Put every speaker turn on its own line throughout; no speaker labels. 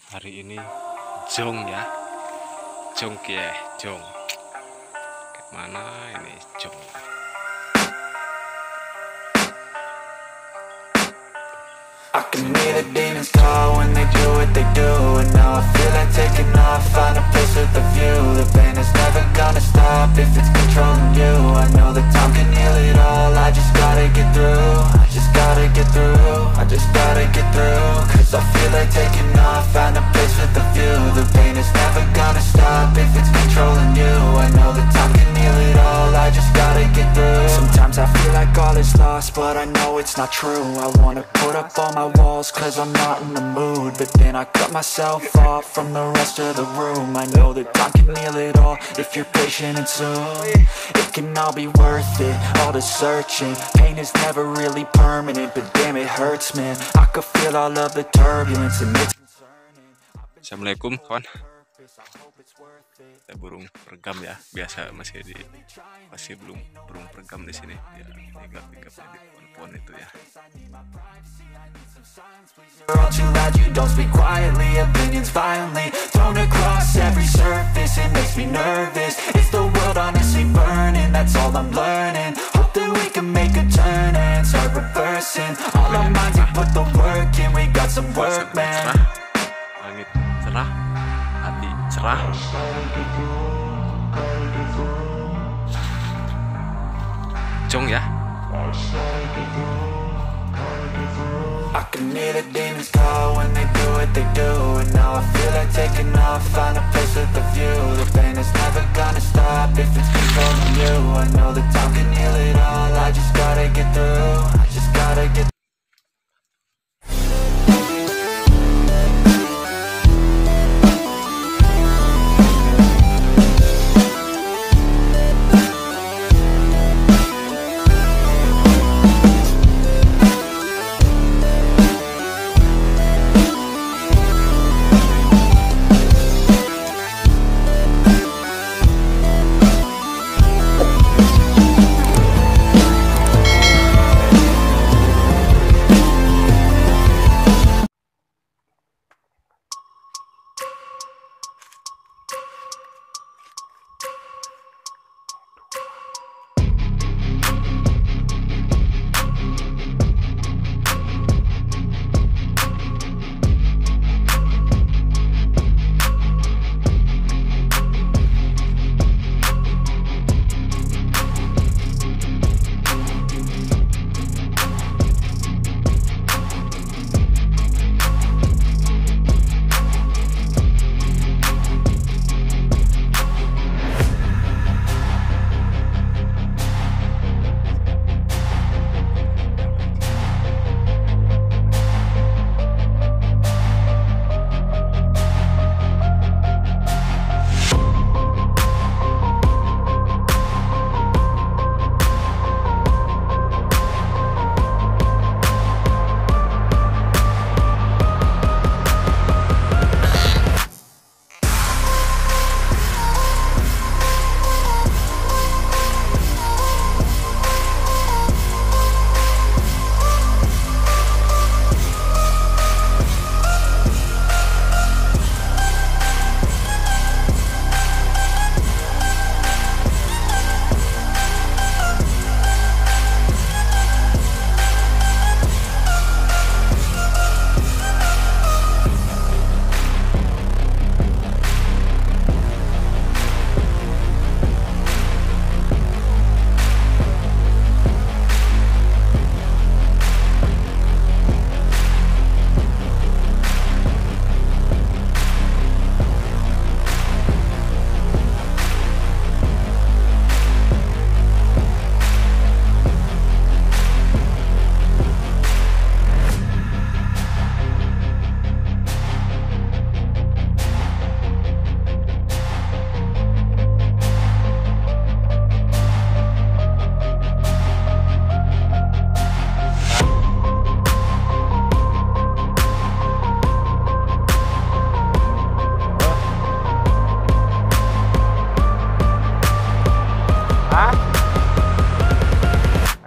Hari ini jong ya, jong ya, jong. Mana ini jong?
I can hear the demons call when they do what they do. And now I feel like taking off, find a place with a view. The pain is never gonna stop if it's controlling you. I know that time can heal it all, I just gotta get through. I just gotta get through, I just gotta get through. Cause I feel like taking off, find a place with a view. The pain is never gonna stop if it's controlling you. I know that time can heal it all, I just gotta get through. Sometimes I feel like all is lost, but I know it's not true. I wanna put up all my walls cause I'm not in the mood, but then I cut myself off from the rest of the room. I know that time can heal it all if you're patient and soon it can all be worth it, all the searching. Pain is never really permanent, but damn it hurts man. I could feel all of the turbulence and it's concerning.
Assalamualaikum kawan. Kita burung pergam ya, biasa masih belum burung pergam di sini. Ya, tinggal di pohon itu ya.
All too loud, you don't speak quietly. Opinions violently thrown across every surface. It makes me nervous. Is the world honestly burning? That's all I'm learning. Hope that we can make a turn and start reversing. All our minds, we put the work in. We got some work, man.
Langit cerah, hati cerah. Jong ya.
I can hear the demons call when they do what they do. And now I feel like taking off, find a place with a view. The pain is never gonna stop if it's controlling you. I know that time can heal it all, I just gotta get through. I just gotta get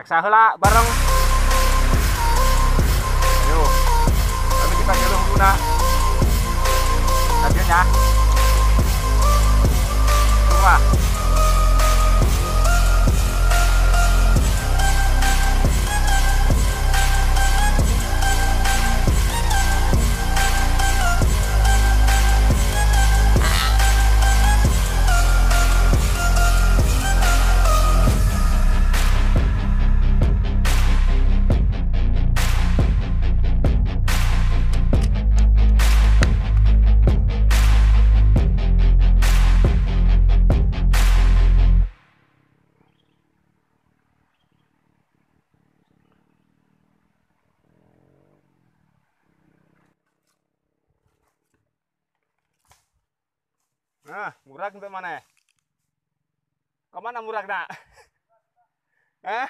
Reksa heula bareng. Ayo. Kami kita jalur guna. ya. Rumah. Nah, murag untuk mana? Kemana murag nak? Hah?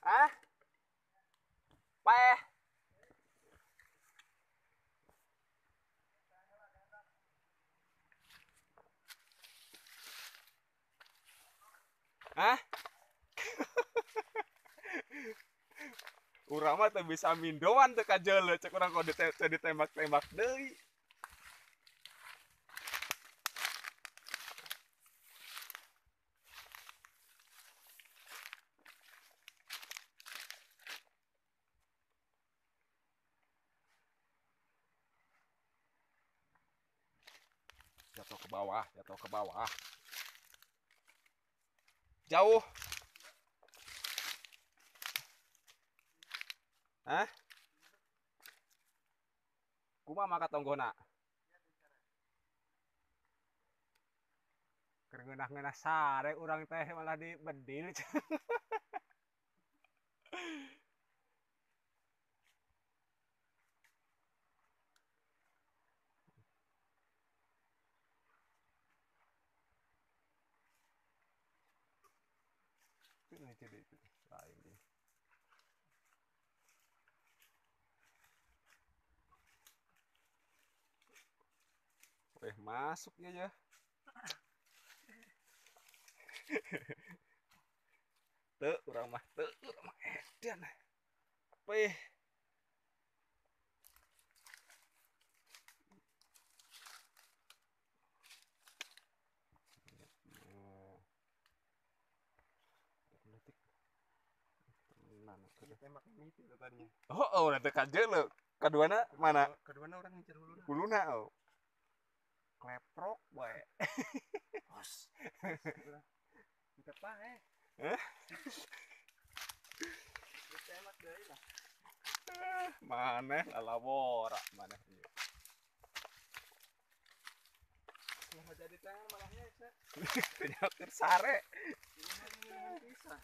Hah? Peh. Hah? Urang mah teu bisa mindoan teu kajeuleu cek urang kode ditembak-tembak deui. Jatuh ke bawah, jatuh ke bawah. Jauh. Hah? Kumaha maka tonggona? Keur ngeunah-ngeunah sare urang teh malah dibedil. Ini jadi itu lain. Masuk ya. Tuh, urang mah edan. Peh.
Tembak mimpi tadinya.
Oh, udah dekat jeuleu. Kaduana mana?
Kaduana orang ngincer huluna.
Huluna oh. Kleprok bae.
Os. Kita pae.
Hah?
Ditembak deui lah.
Maneh lalabora maneh ieu.
Mau jadi tangan malahnya Cek.
Penyaker sare.
Bisa.